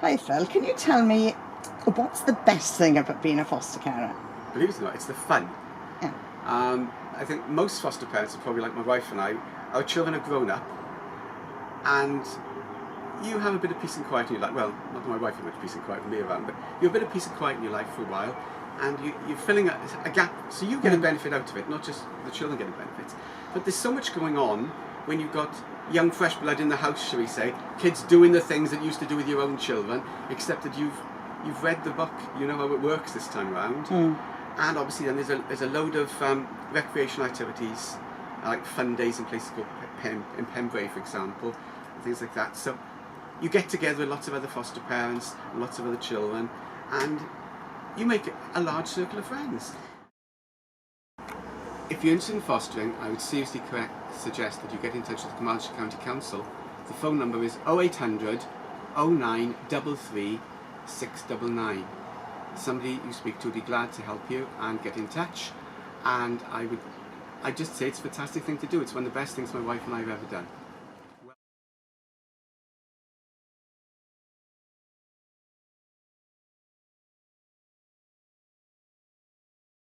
Hi Phil, can you tell me what's the best thing about being a foster carer? Believe it or not, it's the fun. Yeah. I think most foster parents are probably like my wife and I. Our children are grown up, and you have a bit of peace and quiet in your life. Well, not that my wife had much peace and quiet with me around, but you have a bit of peace and quiet in your life for a while, and you're filling a gap, so you get a benefit out of it, not just the children getting benefits. But there's so much going on when you've got young fresh blood in the house, shall we say, kids doing the things that you used to do with your own children, except that you've read the book, you know how it works this time around. And obviously then there's a load of recreational activities, like fun days in places called in Pembrokeshire, for example, and things like that. So you get together with lots of other foster parents, and lots of other children, and you make a large circle of friends. If you're interested in fostering, I would seriously suggest that you get in touch with the Carmarthenshire County Council. The phone number is 0800 0933 699. Somebody you speak to would be glad to help you and get in touch, and I'd just say it's a fantastic thing to do. It's one of the best things my wife and I have ever done.